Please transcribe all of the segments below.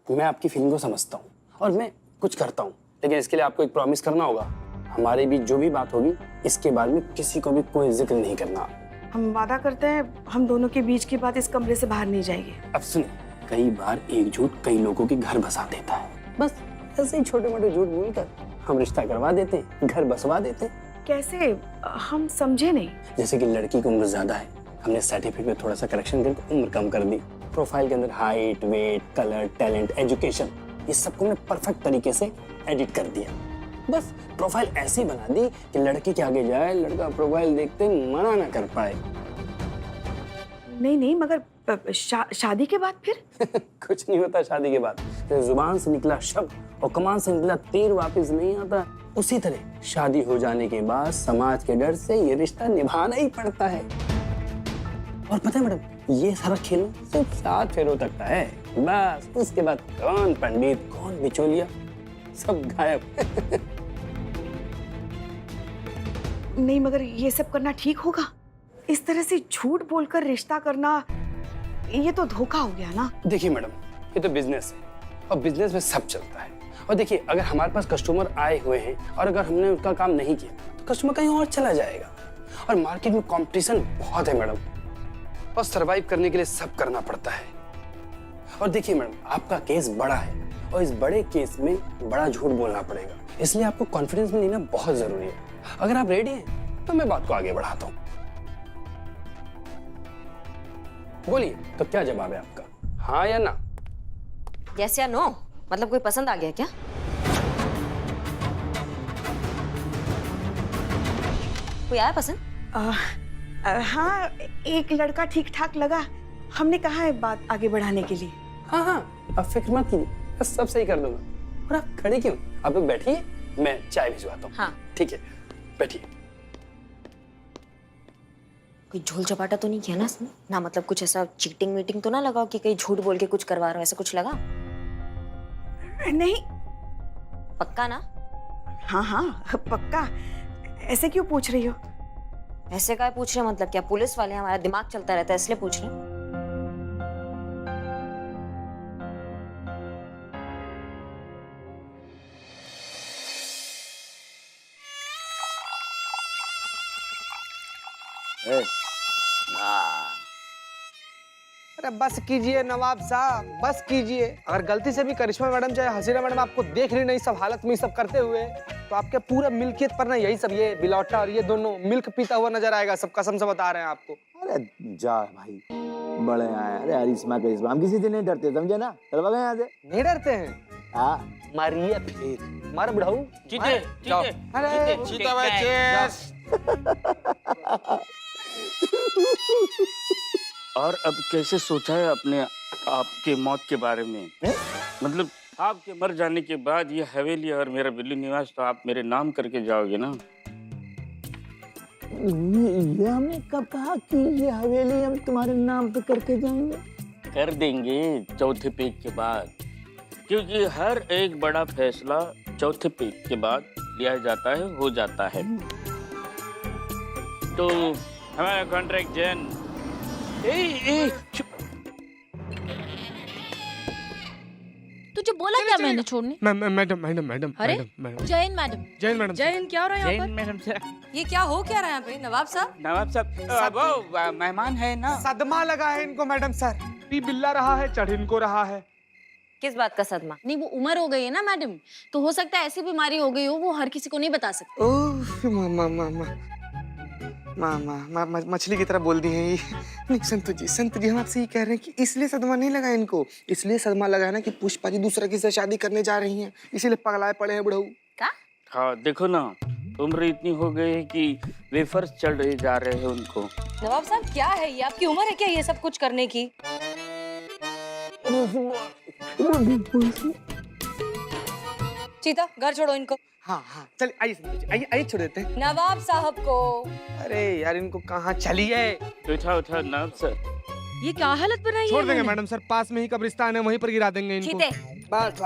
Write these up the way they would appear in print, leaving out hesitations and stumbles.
मैं आपकी फीलिंग को समझता हूँ और मैं कुछ करता हूँ, लेकिन इसके लिए आपको एक प्रॉमिस करना होगा। हमारे बीच जो भी बात होगी इसके बारे में किसी को भी कोई जिक्र नहीं करना। हम वादा करते हैं हम दोनों के बीच की बात इस कमरे से बाहर नहीं जाएगी। अब सुनिए, कई बार एक झूठ कई लोगों के घर बसा देता है। बस ऐसे ही छोटे मोटे झूठ बोलकर हम रिश्ता करवा देते हैं, घर बसवा देते हैं। कैसे? हम समझे नहीं। जैसे कि लड़की की उम्र ज्यादा है, हमने सर्टिफिकेट में थोड़ा सा करेक्शन करके उम्र कम कर दी। प्रोफाइल के अंदर height, weight, colour, talent, education, ये सबको हमने परफेक्ट तरीके से एडिट कर दिया। बस प्रोफाइल ऐसी बना दी कि लड़की के आगे जाए, लड़का प्रोफाइल देखते मना ना कर पाए। नहीं मगर शादी के बाद फिर? कुछ नहीं होता शादी के बाद। तो जुबान से निकला शब्द और कमान से निकला तीर वापस नहीं आता। उसी तरह शादी हो जाने के बाद समाज के डर से ये रिश्ता निभाना ही पड़ता है। और पता है मैडम, ये सारा खेल सिर्फ 7 फेरों तक का है। बस उसके बाद कौन पंडित कौन बिचौलिया सब गायब। नहीं मगर ये सब करना ठीक होगा? इस तरह से झूठ बोलकर रिश्ता करना, ये तो धोखा हो गया ना। देखिए मैडम, ये तो बिजनेस है और बिजनेस में सब चलता है। और देखिए, अगर हमारे पास कस्टमर आए हुए हैं और अगर हमने उनका काम नहीं किया तो कस्टमर कहीं और चला जाएगा। और मार्केट में कंपटीशन बहुत है मैडम, और सरवाइव करने के लिए सब करना पड़ता है। और देखिए मैडम, आपका केस बड़ा है और इस बड़े केस में बड़ा झूठ बोलना पड़ेगा, इसलिए आपको कॉन्फिडेंस में लेना बहुत जरूरी है। अगर आप रेडी हैं तो मैं बात को आगे बढ़ाता हूँ। बोलिए, तो क्या जवाब है आपका, हाँ या ना? यस या नो? मतलब कोई पसंद आ गया क्या? कोई आया पसंद? हाँ, एक लड़का ठीक ठाक लगा। हमने कहा है बात आगे बढ़ाने के लिए। हाँ, आप फिक्र मत कीजिए, बस सब सही कर दूंगा। और आप खड़े क्यों, आप लोग बैठिए, मैं चाय भिजवाता हूँ। हाँ ठीक है, बैठिए। कोई झोल चपाटा तो नहीं किया ना इसने? ना मतलब कुछ ऐसा चीटिंग मीटिंग तो ना लगाओ कि कहीं झूठ बोल के कुछ करवा रहा हूँ, ऐसा कुछ लगा? नहीं। पक्का ना? हाँ पक्का। ऐसे क्यों पूछ रही हो? ऐसे क्या पूछ रहे, मतलब क्या पुलिस वाले, हमारा दिमाग चलता रहता है इसलिए पूछ रहे हैं। अरे बस कीजिए नवाब साहब, बस कीजिए। अगर गलती से भी करिश्मा मैडम चाहे हसीना मैडम आपको देख ली नहीं सब हालत में सब करते हुए, तो आपके पूरे मिल्कियत पर ना यही सब, ये बिलौटा और ये दोनों मिल्क पीता हुआ नजर आएगा। सब कसम से बता रहे हैं आपको। अरे जा भाई, बड़े आए। अरे करिश्मा हम किसी से नहीं डरते, समझे ना? चल भाग यहाँ से। नहीं डरते हैं? हाँ, मारिए फिर, मार बुढ़ाऊ। जीते, जीते, अरे जीता भाई, चीयर्स। और अब कैसे सोचा है अपने आपके मौत के बारे में? मतलब आपके मर जाने के बाद ये हवेली और मेरा बिल्ली निवास तो आप मेरे नाम करके जाओगे ना? ये हमने कब कहा कि ये हवेली हम तुम्हारे नाम पे करके जाएंगे? कर देंगे चौथे पेज के बाद, क्योंकि हर एक बड़ा फैसला चौथे पेज के बाद लिया जाता है, हो जाता है। तो हमारा कॉन्ट्रैक्ट जैन। तुझे बोला क्या मैंने छोड़ने? मैडम। अरे जैन मैडम। जैन क्या हो रहा है यहाँ पर? मैडम से ये क्या हो क्या रहा है यहाँ पे नवाब साहब? नवाब साहब वो मेहमान है ना। सदमा लगा है इनको मैडम सर। पी बिल्ला रहा है, चढ़ इनको रहा है। किस बात का सदमा? नहीं वो उम्र हो गई है ना मैडम, तो हो सकता है ऐसी बीमारी हो गई हो, वो हर किसी को नहीं बता सकते। ओह मामा मछली की तरह बोल दी है ये। नहीं संत जी हम आपसे ये कह रहे हैं कि इसलिए सदमा नहीं लगा इनको, इसलिए सदमा लगा है ना कि पुष्पा जी दूसरा किसी से शादी करने जा रही हैं, इसीलिए पगलाए पड़े हैं बुढ़ऊ। क्या? हाँ देखो ना, उम्र इतनी हो गई है कि वेफर्स चढ़ रहे जा रहे हैं उनको। नवाब साहब क्या है ये, आपकी उम्र है क्या ये सब कुछ करने की? चीता घर छोड़ो इनको। हाँ चल आइए छोड़ देते हैं नवाब साहब को। अरे यार इनको कहाँ चलिए। उठा नवाब सर। ये क्या हालत बनाई है? छोड़ देंगे मैडम सर, पास में ही कब्रिस्तान है, वहीं पर गिरा देंगे इनको। चीते बस।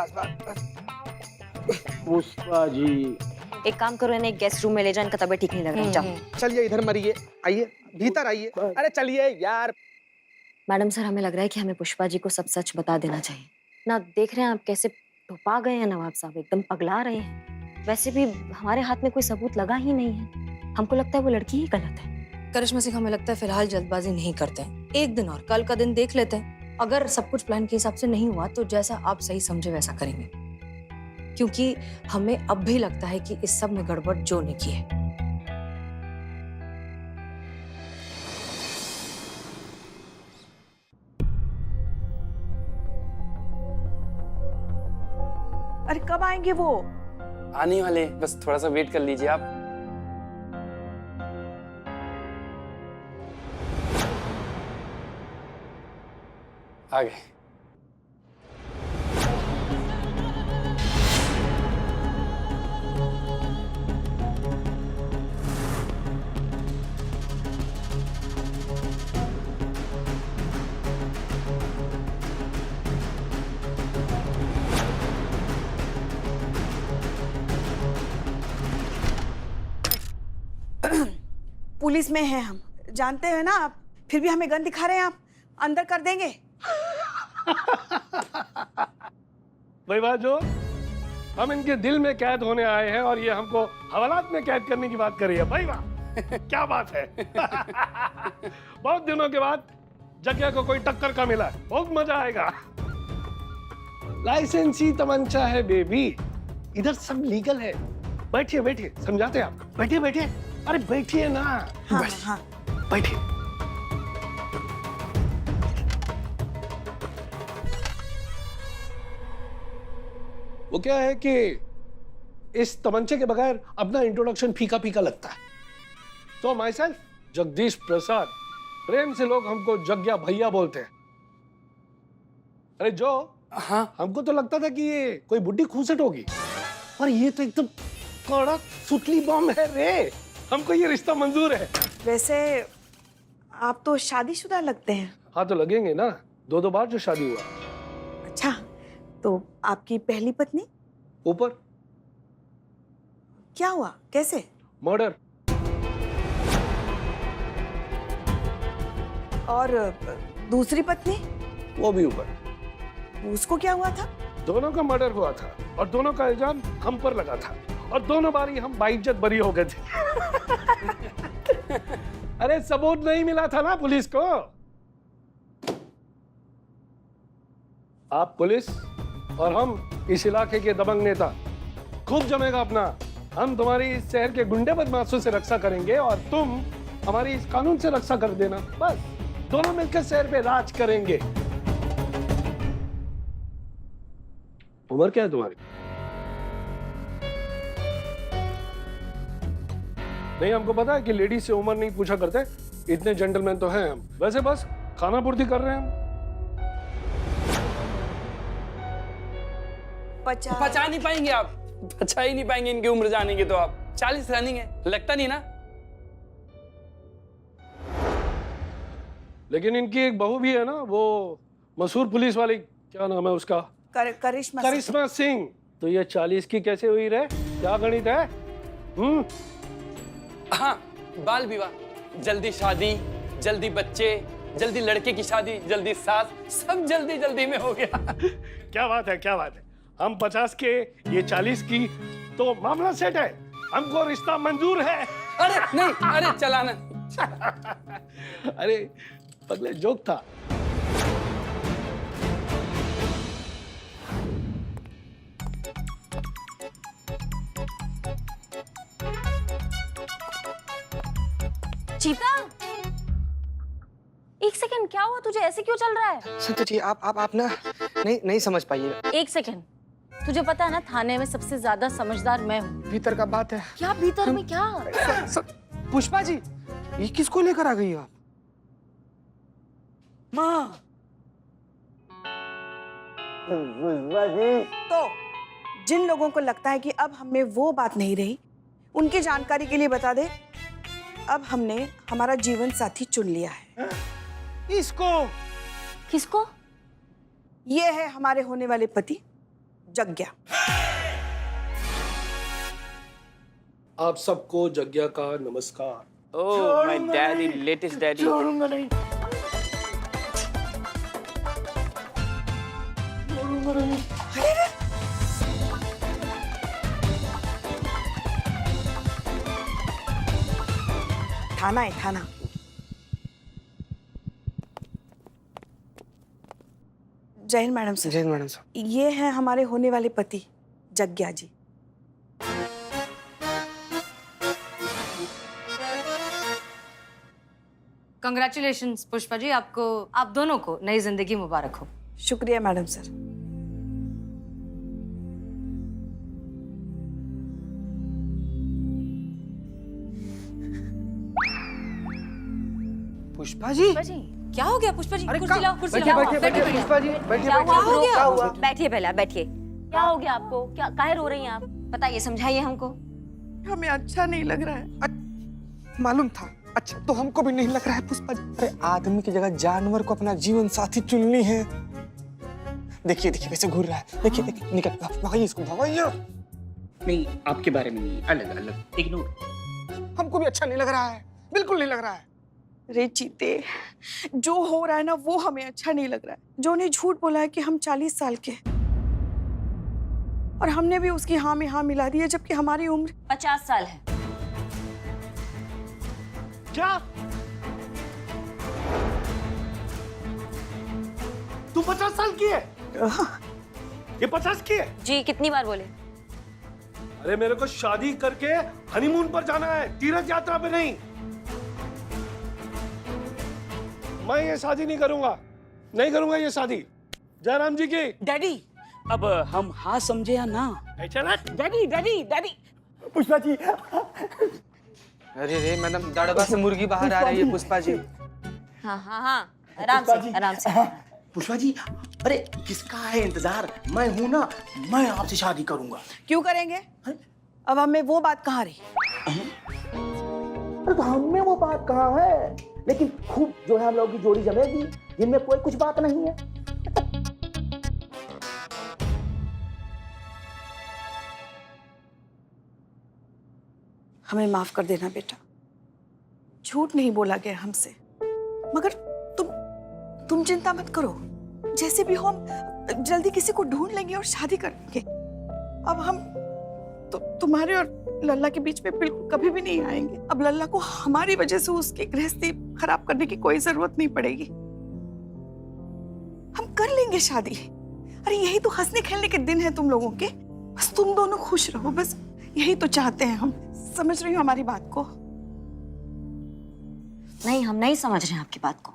पुष्पा जी, एक काम करो, इन्हें गेस्ट रूम में ले जाओ, इनका तबीयत ठीक नहीं लग रहा। जाओ चलिए इधर मरिए, आइए भीतर आइए। अरे चलिए यार। मैडम सर, हमें लग रहा है कि हमें पुष्पा जी को सब सच बता देना चाहिए। घटना देख रहे हैं आप, कैसे टुपा गए हैं नवाब साहब, एकदम पगला रहे हैं। वैसे भी हमारे हाथ में कोई सबूत लगा ही नहीं है। हमको लगता है वो लड़की ही गलत है। करिश्मा सिंह, हमें लगता है फिलहाल जल्दबाजी नहीं करते हैं। एक दिन और, कल का दिन देख लेते हैं। अगर सब कुछ प्लान के हिसाब से नहीं हुआ तो जैसा आप सही समझे वैसा करेंगे, क्योंकि हमें अब भी लगता है कि इस सब में गड़बड़ जो ने की है। अरे कब आएंगे वो? आने वाले, बस थोड़ा सा वेट कर लीजिए आप। आ गए। पुलिस में हैं हम, जानते हैं ना आप, फिर भी हमें गन दिखा रहे हैं आप। अंदर कर देंगे। भाई बात जो हम इनके दिल में कैद होने आए हैं और ये हमको हवालात में कैद करने की बात कर रही है। भाई वाह, क्या बात है। बहुत दिनों के बाद जग्या को कोई टक्कर का मिला है, बहुत मजा आएगा। लाइसेंसी तमंचा है बेबी, इधर सब लीगल है। बैठिए बैठिए, समझाते हैं आपको। बैठिए बैठिए, अरे बैठिए ना। हाँ हाँ। बैठिए। वो क्या है कि इस तमंचे के बगैर अपना इंट्रोडक्शन फीका फीका लगता है। तो माई सेल्फ जगदीश प्रसाद, प्रेम से लोग हमको जग्या भैया बोलते हैं। अरे जो, हाँ, हमको तो लगता था कि ये कोई बुड्ढी खूंसट होगी, और ये तो एकदम कड़क सुतली बम है रे। हमको ये रिश्ता मंजूर है। वैसे आप तो शादीशुदा लगते हैं। हाँ तो लगेंगे ना, दो बार जो शादी हुआ। अच्छा, तो आपकी पहली पत्नी? ऊपर क्या हुआ, कैसे? मर्डर। और दूसरी पत्नी? वो भी ऊपर। उसको क्या हुआ था? दोनों का मर्डर हुआ था और दोनों का इल्जाम हम पर लगा था, और दोनों बारी हम बाइज्जत बरी हो गए थे। अरे सबूत नहीं मिला था ना पुलिस को। आप पुलिस और हम इस इलाके के दबंग नेता, खूब जमेगा अपना। हम तुम्हारी इस शहर के गुंडे बदमाशों से रक्षा करेंगे और तुम हमारी इस कानून से रक्षा कर देना। बस दोनों मिलकर शहर पे राज करेंगे। उम्र क्या है तुम्हारी? नहीं, हमको पता है कि लेडीज से उम्र नहीं पूछा करते, इतने जेंटलमैन तो हैं हम। वैसे बस खाना पूर्ति कर रहे हैं हम। पचा नहीं पाएंगे आप, पचा ही नहीं पाएंगे इनकी उम्र जानेंगे तो आप। 40 रनिंग है, लगता नहीं ना। लेकिन इनकी एक बहू भी है ना, वो मशहूर पुलिस वाली, क्या नाम है उसका? करिश्मा सिंह। तो ये 40 की कैसे हुई रे? क्या गणित है? हाँ, बाल विवाह, जल्दी शादी, जल्दी बच्चे, जल्दी लड़के की शादी, जल्दी सास, सब जल्दी जल्दी में हो गया। क्या बात है, क्या बात है। हम 50 के, ये 40 की, तो मामला सेट है। हमको रिश्ता मंजूर है। अरे नहीं, अरे चलाना। अरे पगले, जोक था। चीता, एक सेकंड, क्या हुआ तुझे? ऐसे क्यों चल रहा है? संतोष जी, आप ना नहीं समझ पाइए। एक सेकंड, तुझे पता है ना थाने में सबसे ज्यादा समझदार मैं हूँ। भीतर का बात है। क्या भीतर में क्या? पुष्पा जी, ये किसको लेकर आ गई आप? माँ। तो जिन लोगों को लगता है कि अब हमें वो बात नहीं रही, उनकी जानकारी के लिए बता दे, अब हमने हमारा जीवन साथी चुन लिया है। इसको? किसको? ये है हमारे होने वाले पति जग्या। आप सबको जग्या का नमस्कार। Oh my daddy, latest daddy. छोड़ूंगा नहीं। छोड़ूंगा नहीं। थाना है थाना। जय हिंद मैडम सर। जय हिंद मैडम साहब। ये है हमारे होने वाले पति जग्या जी। कंग्रेचुलेशंस पुष्पा जी, आपको, आप दोनों को नई जिंदगी मुबारक हो। शुक्रिया मैडम सर। पुष्पा जी, क्या हो गया पुष्पा जी? अरे कुर्सी लाओ, कुर्सी बैठिए लाओ। बैठिए बैठिए पुष्पा जी, बैठिए क्या हुआ? बैठिए। क्या हुआ? बैठिए पहले आप, बैठिए। क्या हो गया आपको? क्या काहे रो रही हैं आप? बताइए, समझाइए हमको। हमें अच्छा नहीं लग रहा है। मालूम था। अच्छा तो हमको भी नहीं लग रहा है पुष्पा जी। अरे आदमी की जगह जानवर को अपना जीवन साथी चुननी है। देखिए देखिए कैसे घूर रहा है। देखिए देखिए, निकल भगाइए इसको, भगाइए। नहीं, आपके बारे में नहीं, अलग अलग, इग्नोर। हमको भी अच्छा नहीं लग रहा है, बिल्कुल नहीं लग रहा है। रे चीते, जो हो रहा है ना वो हमें अच्छा नहीं लग रहा है। जो ने झूठ बोला है कि हम 40 साल के हैं। और हमने भी उसकी हाँ में हाँ मिला दी है, जबकि हमारी उम्र 50 साल है। क्या तू 50 साल की है? ये 50 की है? जी, कितनी बार बोले? अरे मेरे को शादी करके हनीमून पर जाना है, तीर्थ यात्रा पे नहीं। मैं ये शादी नहीं करूंगा, नहीं करूंगा ये शादी। जयराम जी की। डैडी, अब हम हाँ समझे या ना? चला daddy daddy daddy. Pushpa ji, अरे रे मैडम, दड़बा से मुर्गी बाहर आ रही है पुष्पा जी। हाँ हाँ हाँ, आराम से आराम से। पुष्पा जी, अरे किसका है इंतजार? मैं हूं ना, मैं आपसे शादी करूंगा। क्यों करेंगे? अब हमें वो बात कहाँ रही? अरे तो हम में वो बात कहाँ है, लेकिन खूब जो है हम लोगों की जोड़ी जमेगी, जिनमें कोई कुछ बात नहीं है। हमें माफ कर देना बेटा, झूठ नहीं बोला गया हमसे। मगर तुम चिंता मत करो, जैसे भी हो हम जल्दी किसी को ढूंढ लेंगे और शादी करेंगे। अब हम तुम्हारे और लल्ला के बीच में बिल्कुल कभी भी नहीं आएंगे। अब लल्ला को हमारी वजह से उसकी गृहस्थी खराब करने की कोई जरूरत नहीं पड़ेगी। हम कर लेंगे शादी। अरे यही तो हंसने खेलने के दिन है तुम लोगों के। बस तुम दोनों खुश रहो, बस यही तो चाहते हैं हम। समझ रही हो हमारी बात को? नहीं, हम नहीं समझ रहे हैं आपकी बात को।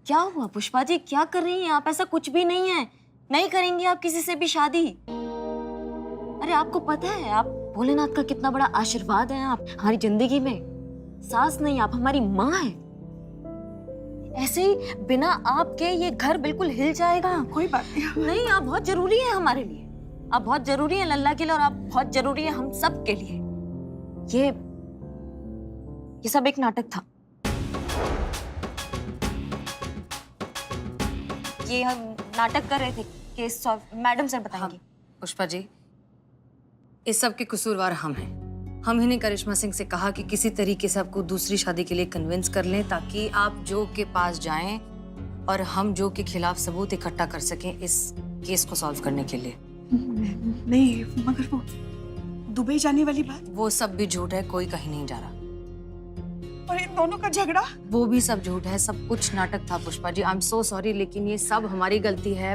क्या हुआ पुष्पा जी, क्या कर रही हैं आप? ऐसा कुछ भी नहीं है, नहीं करेंगे आप किसी से भी शादी। अरे आपको पता है, आप भोलेनाथ का कितना बड़ा आशीर्वाद है आप हमारी जिंदगी में। सास नहीं, आप हमारी माँ है। ऐसे ही बिना आपके ये घर बिल्कुल हिल जाएगा। कोई बात नहीं। नहीं, आप बहुत जरूरी है हमारे लिए। आप बहुत जरूरी है लल्ला के लिए, और आप बहुत जरूरी है हम सब के लिए। ये सब एक नाटक था। ये हम नाटक कर रहे थे। केस सॉल्व मैडम सर बताएंगे। पुष्पा जी, इस सब के कसूरवार हम हैं। हम ही ने करिश्मा सिंह से कहा कि किसी तरीके से आपको दूसरी शादी के लिए कन्विंस कर लें, ताकि आप जो के पास जाएं और हम जो के खिलाफ सबूत इकट्ठा कर सकें इस केस को सॉल्व करने के लिए। नहीं, मगर वो दुबई जाने वाली बात, वो सब भी झूठ है, कोई कहीं नहीं जा रहा। और इन दोनों का झगड़ा, वो भी सब झूठ है, सब कुछ नाटक था Pushpa ji. I am so sorry, लेकिन ये सब हमारी गलती है।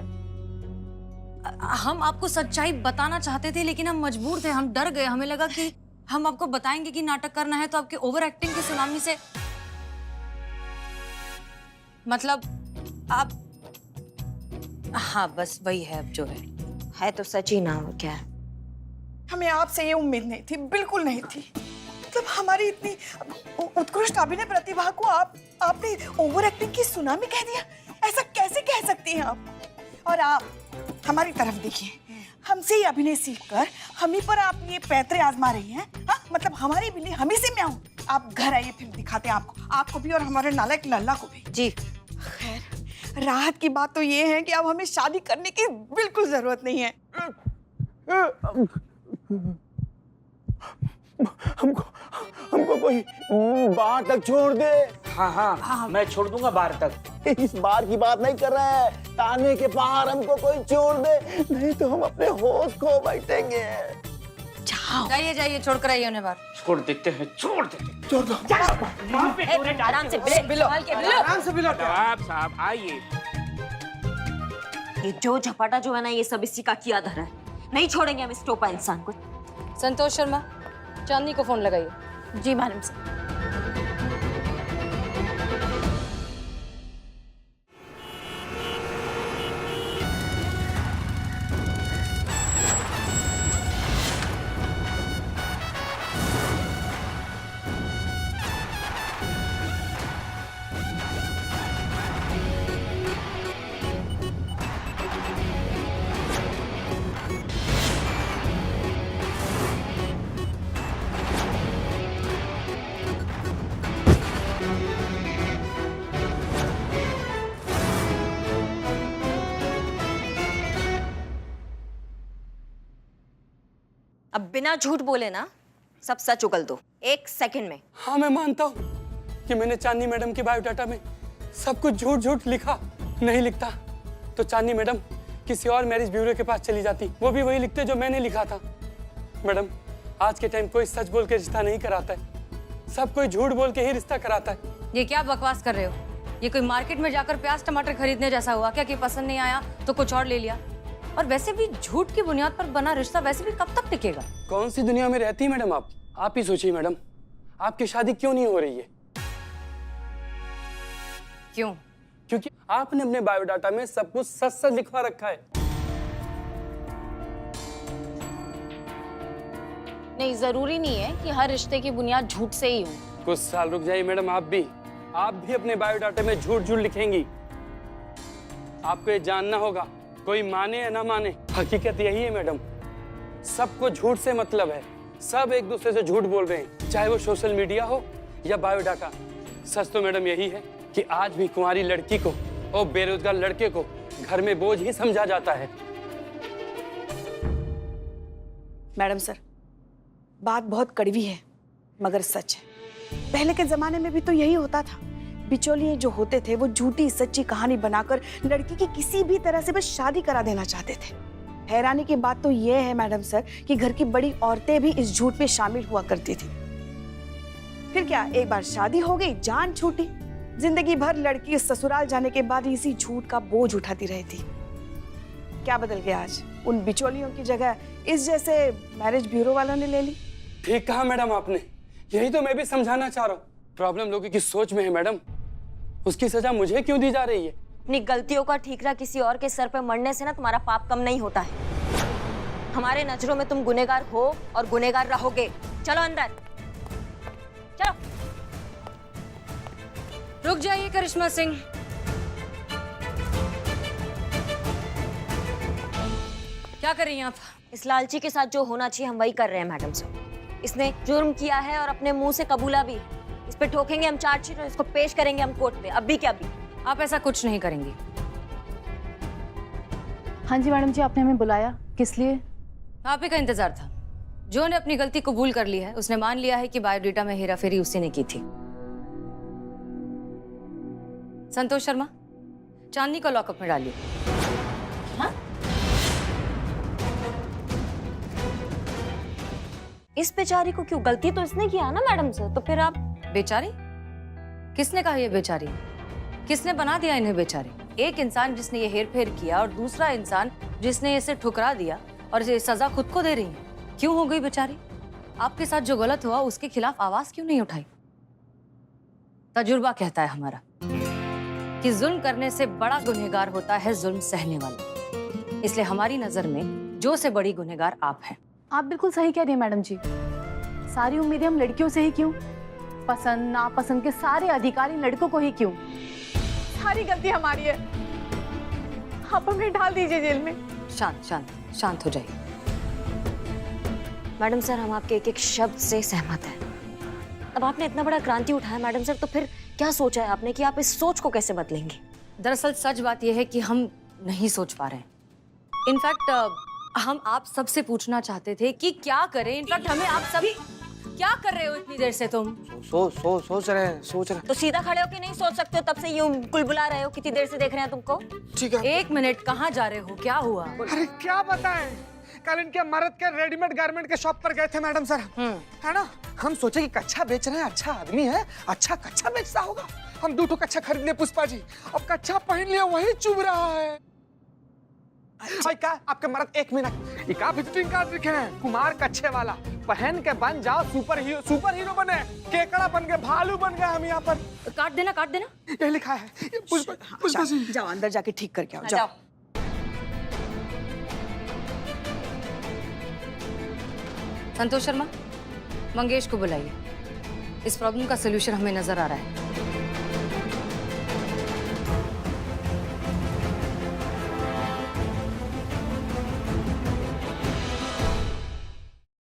हम आपको सच्चाई बताना चाहते थे, लेकिन हम मजबूर थे, हम डर गए। हमें लगा कि हम आपको बताएंगे कि नाटक करना है तो आपके ओवर एक्टिंग की सुनामी से, मतलब आप, हाँ बस वही है अब जो है तो सच ही ना, हो क्या है? हमें आपसे ये उम्मीद नहीं थी, बिल्कुल नहीं थी। मतलब हमारी इतनी उत्कृष्ट अभिनय प्रतिभा को आपने ओवर एक्टिंग की सुनामी कह दिया। ऐसा कैसे कह सकती हैं आप? और आप हमारी तरफ देखिए, हमसे ही अभिनय सीखकर हम ही पर आप ये पैतरे आजमा रही हैं। हाँ, मतलब हमारी बिल्ली हम ही से म्याऊं। आप घर आइए, फिर दिखाते हैं आपको भी और हमारे नालायक लल्ला को भी। जी। खैर, राहत की बात तो ये है कि अब हमें शादी करने की बिल्कुल जरूरत नहीं है। हमको कोई बाहर तक छोड़ दे। हाँ, मैं छोड़ दूंगा बाहर तक। इस बार की बात नहीं कर रहे हैं, ताने के बाहर हमको कोई छोड़ दे, नहीं तो हम अपने होश खो बैठेंगे। जहाँ जाइए जाइए, छोड़ कर आइए उन्हें बाहर। छोड़ देते हैं, छोड़ देते हैं। आराम से संभाल के बिलो। आराम से बिलो। नवाब साहब आइए। ये जो झपाटा जो है ना, ये सब इसी का किया धरा है। नहीं छोड़ेंगे हम इस टोपा इंसान को। संतोष शर्मा, चांदनी को फोन लगाइए। जी मैडम सर। अब बिना झूठ बोले ना सब सच उगल दो 1 सेकंड में। हाँ मैं मानता हूँ कि मैंने चांदनी मैडम के बायोडाटा में सब कुछ झूठ झूठ लिखा। नहीं लिखता तो चांदनी मैडम किसी और मैरिज ब्यूरो के पास चली जाती, वो भी वही लिखते जो मैंने लिखा था। मैडम आज के टाइम कोई सच बोल के रिश्ता नहीं कराता है, सब कोई झूठ बोल के ही रिश्ता कराता है। ये क्या बकवास कर रहे हो? ये कोई मार्केट में जाकर प्याज टमाटर खरीदने जैसा हुआ क्या कि पसंद नहीं आया तो कुछ और ले लिया? और वैसे भी झूठ की बुनियाद पर बना रिश्ता वैसे भी कब तक टिकेगा? कौन सी दुनिया में रहती है मैडम आप ही सोचिए मैडम, आपकी शादी क्यों नहीं हो रही है? क्यों? क्योंकि आपने अपने बायोडाटा में सब कुछ सच सच लिखवा रखा है। नहीं, जरूरी नहीं है कि हर रिश्ते की बुनियाद झूठ से ही हो। कुछ साल रुक जाइए मैडम, आप भी अपने बायोडाटा में झूठ झूठ लिखेंगी। आपको ये जानना होगा, कोई माने या ना माने, हकीकत यही है मैडम। सबको झूठ से मतलब है, सब एक दूसरे से झूठ बोल रहे हैं, चाहे वो सोशल मीडिया हो या बायोडाटा। सच तो मैडम यही है कि आज भी कुंवारी लड़की को और बेरोजगार लड़के को घर में बोझ ही समझा जाता है। मैडम सर, बात बहुत कड़वी है मगर सच है। पहले के जमाने में भी तो यही होता था। बिचौलिए जो होते थे वो झूठी सच्ची कहानी बनाकर लड़की की किसी भी तरह से बस शादी करा देना चाहते थे। हैरानी की बात तो ये है मैडम सर कि घर की बड़ी औरतें भी इस झूठ में शामिल हुआ करती थी। फिर क्या, एक बार शादी हो गई, जान छूटी। जिंदगी भर लड़की ससुराल जाने के बाद इसी झूठ का बोझ उठाती रही थी। क्या बदल गया आज? उन बिचौलियों की जगह इस जैसे मैरिज ब्यूरो वालों ने ले ली। ठीक कहा मैडम आपने, यही तो मैं भी समझाना चाह रहा हूँ। प्रॉब्लम लोगों की सोच में है मैडम। उसकी सजा मुझे क्यों दी जा रही है? अपनी गलतियों का ठीकरा किसी और के सर पे मरने से ना तुम्हारा पाप कम नहीं होता है। हमारे नजरों में तुम गुनहगार हो और गुनहगार रहोगे। चलो अंदर चलो। रुक जाइए करिश्मा सिंह। क्या कर रही हैं आप? इस लालची के साथ जो होना चाहिए हम वही कर रहे हैं मैडम साहब। इसने जुर्म किया है और अपने मुंह से कबूला भी। इस पे ठोकेंगे हम चार्जशीट और इसको पेश करेंगे हम कोर्ट में। अभी क्या अभी? आप ऐसा कुछ नहीं करेंगी। हाँ जी मैडम जी, आपने हमें बुलाया किस लिए? आप ही का इंतजार था। जो ने अपनी गलती कबूल कर ली है, उसने मान लिया है कि बायोडेटा में हेराफेरी उसी ने की थी। संतोष शर्मा, चांदनी को लॉकअप में डालिए। हाँ? इस बेचारी को क्यों? गलती तो इसने किया ना मैडम से, तो फिर आप? बेचारी? किसने कहा ये बेचारी? किसने बना दिया इन्हें बेचारी? एक इंसान जिसने ये हेरफेर किया और दूसरा इंसान जिसने इसे ठुकरा दिया और ये सजा खुद को दे रही है। क्यों हो गई बेचारी? आपके साथ जो गलत हुआ उसके खिलाफ आवाज क्यों नहीं उठाई? तजुर्बा कहता है हमारा कि जुल्म करने से बड़ा गुनहगार होता है जुल्म सहने वाला। इसलिए हमारी नजर में जो से बड़ी गुनहगार आप हैं। आप बिल्कुल सही कह रही हैं मैडम जी। सारी उम्मीदें हम लड़कियों से ही क्यों? पसंद नापसंद के सारे अधिकार इन लड़कों को ही क्यों? सारी गलती हमारी है। आप हमें डाल दीजिए जेल में। शांत शांत शांत हो जाइए। मैडम सर, हम आपके एक एक शब्द से सहमत हैं। अब आपने इतना बड़ा क्रांति उठाया मैडम सर, तो फिर क्या सोचा है आपने कि आप इस सोच को कैसे बदलेंगे? दरअसल सच बात यह है कि हम नहीं सोच पा रहे हैं। इनफैक्ट हम आप सबसे पूछना चाहते थे कि क्या करें। इनफैक्ट हमें आप सभी क्या कर रहे हो इतनी देर से? तुम सोच रहे हैं। तो सीधा खड़े हो कि नहीं सोच सकते हो? तब से यूं कुलबुला रहे हो, कितनी देर से देख रहे हैं तुमको। ठीक है। 1 मिनट, कहाँ जा रहे हो? क्या हुआ? अरे क्या बताएं, कल इनके मर्द के रेडीमेड गारमेंट के शॉप पर गए थे मैडम सर, है ना? हम सोचे कि कच्छा बेच रहे हैं, अच्छा आदमी है, अच्छा कच्छा बेचता होगा। हम 2 कच्छा खरीद लिए पुष्पा जी, अब कच्छा पहन लिया वही चुभ रहा है। अच्छा क्या आपके मर्द 1 मिनट ये का विजिटिंग कार्ड लिखे हैं, कुमार कच्छे वाला, पहन के बन जाओ सुपर हीरो बने, केकड़ा बन गए, भालू बन गए हम यहाँ पर। काट देना काट देना। ये लिखा है पुष्पा जी। जाओ अंदर जाके ठीक करके आओ, जाओ। संतोष शर्मा, मंगेश को बुलाइए। इस प्रॉब्लम का सोल्यूशन हमें नजर आ रहा है।